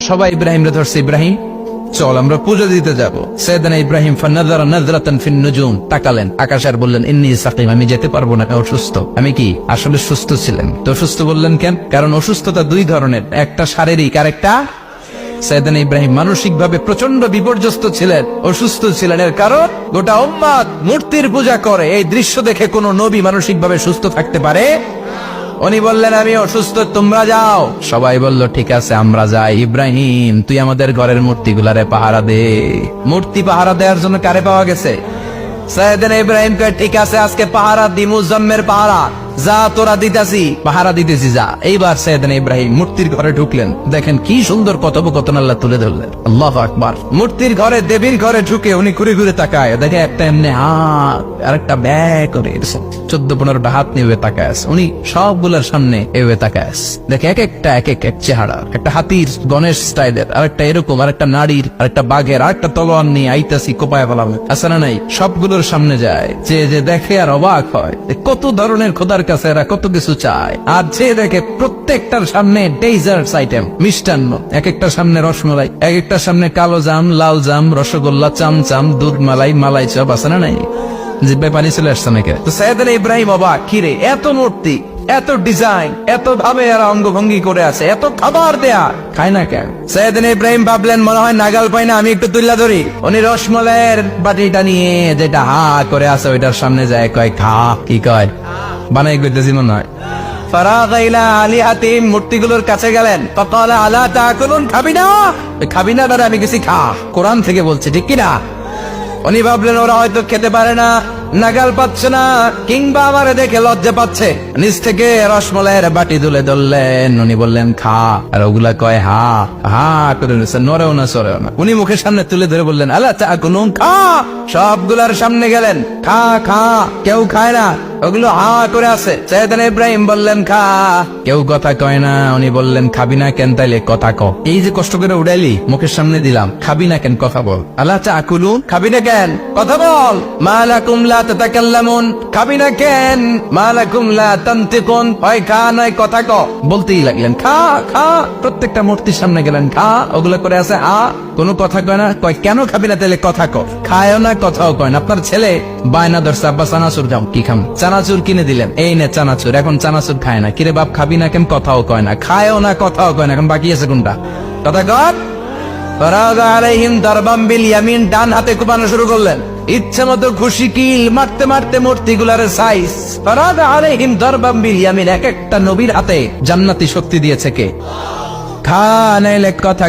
সবাই ইব্রাহিমরে ধরছে, ইব্রাহিম চল আমরা পুজো দিতে যাব। সাইয়েদনা ইব্রাহিম ফানাযারা নাযরাতান ফিন নুজুম, তাকালেন আকাশে আর বললেন ইন্নী সাকিম, আমি যেতে পারবো না, আমি অসুস্থ। আমি কি আসলে সুস্থ ছিলেন? তো অসুস্থ বললেন কেন? কারণ অসুস্থতা দুই ধরনের, একটা শারীরিক আর একটা সাইয়েদনা ইব্রাহিম মানসিকভাবে প্রচন্ড বিপর্যস্ত ছিলেন, অসুস্থ ছিলেন। এর কারণ গোটা উম্মাত মূর্তির পূজা করে, এই দৃশ্য দেখে কোন নবী মানসিকভাবে সুস্থ থাকতে পারে? উনি বললেন আমি অসুস্থ, তোমরা যাও। সবাই বলল ঠিক আছে আমরা যাই। ইব্রাহিম তুই আমাদের ঘরের মূর্তিগুলারে পাহারা দে। মূর্তি পাহারা দেওয়ার জন্য কারে পাওয়া গেছে? সাইয়েদনা ইব্রাহিম কয় ঠিক আছে আজকে পাহারা দি, মুজাম্মের পাহারা, যা তোরা দিতাছি, পাহারা দিতেছি যা। এইবার সাইয়েদনা ইব্রাহিম মূর্তির ঘরে ঢুকলেন, দেখেন কি সুন্দর কথোপকথন আল্লাহ তুলে ধরলেন। আল্লাহু আকবার। মূর্তির ঘরে, দেবীর ঘরে ঢুকে উনি ঘুরে ঘুরে তাকায়, দেখে একটা এমনি হাত আর একটা ব্যাগ করে 14-15টা হাত নিয়ে তাকায় আছে। উনি সবগুলোর সামনে এভাবে তাকায় আছে, দেখে এক একটা এক এক চেহারা, একটা হাতির গণেশ স্টাইলের, আর একটা এরকম, আর একটা নারীর, আর একটা বাঘের, আর একটা তলোয়ার নিয়ে আইতাছি কোপায় ফেলাবে, আছে না নাই? সবগুলোর সামনে যায়, যে দেখে আর অবাক হয় কত ধরনের খোদার কাছে এরা কত কিছু চায়। আর যে দেখে প্রত্যেকটার সামনে ডেজার্টস আইটেম, মিষ্টান্ন, এক একটার সামনে রসমালাই, এক একটার সামনে কালো জাম, লাল জাম, রসগোল্লা, চামচাম, দুধ মালাই, মালাই চপ, আছে না নাই? জিব্বায় পানি চলে আসছে নাকি? তো সাইয়েদনা ইব্রাহিম অবাক, কিরে এত মূর্তি, এত ডিজাইন, এত ভাবে এরা অঙ্গভঙ্গি করে আছে, এত খাবার দেয়া, খায় না কেন? সাইয়েদনা ইব্রাহিম ভাবলেন মনে হয় নাগাল পাই না, আমি একটু তুল্লা ধরি। উনি রসমালাইয়ের বাটিটা নিয়ে যেটা হা করে আছে ওইটার সামনে যায়, কয় খা। কি কয়? বানাই করতেছি মনে হয়। ফারাগা ইলা আলিহাতিহিম, মূর্তিগুলোর কাছে গেলেন, ফাকালা আলা তাকুলুন, খাবি না? খাবি না দাদা, আমি কিছু খা, কোরআন থেকে বলছে, ঠিক কিনা? উনি ভাবলেন ওরা হয়তো খেতে পারে না, নাগাল পাচ্ছে না, কিংবা আমারে দেখে লজ্জা পাচ্ছে। নিচ থেকে রসমালাইয়ের বাটি তুলে ধরলেন, উনি বললেন খা, আর ওগুলা কয় হা হা করে নিচ্ছে, নড়েও না সরেও না। উনি মুখের সামনে তুলে ধরে বললেন আলা তাকুলুন, খা। সবগুলার সামনে গেলেন, খা খা, কেউ খায় না, ওগুলো হা করে আছে। সাইয়েদনা ইব্রাহিম বললেন খা, কেউ কথা কয় না। উনি বললেন খাবি না কেন? তাইলে কথা ক। এই যে কষ্ট করে উড়াইলি, মুখের সামনে দিলাম, খাবি না কেন? কথা বল। আলা তাকুলুন, খাবি না কেন? কথা বল। মা লাকুম লা তাতাকাল্লামুন, খাবি না কেন? মা লাকুম লা তানতিকুন, হয় খা নয় কথা ক। বলতেই লাগলেন খা খা, প্রত্যেকটা মূর্তির সামনে গেলেন, খা, ওগুলো করে আছে হা, কোনো কথা কয় না। কয় কেন খাবি না? তাইলে কথা ক। খায়ও না, কথাও কয় না। আপনার ছেলে বায়না ধরছে, আব্বা চানাচুর যাও, কি খাম? চানাচুর কিনে দিলেন, এই নে চানাচুর। এখন চানাচুর খায় না, কিরে বাপ খাবি না কেন? কথাও কয় না, খায়ও না, কথাও কয় না। এখন বাকি আছে কোনটা? কথা কর। ফারাগা আলাইহিম দারবাম বিল ইয়ামিন, ডান হাতে কোপানো শুরু করলেন, ইচ্ছে মতো খুশি কিল মারতে মারতে মূর্তিগুলার সাইজ। ফারাগা আলাইহিম দারবাম বিল ইয়ামিন, এক একটা নবীর হাতে জান্নাতি শক্তি দিয়েছে কে? খা নাইলে কথা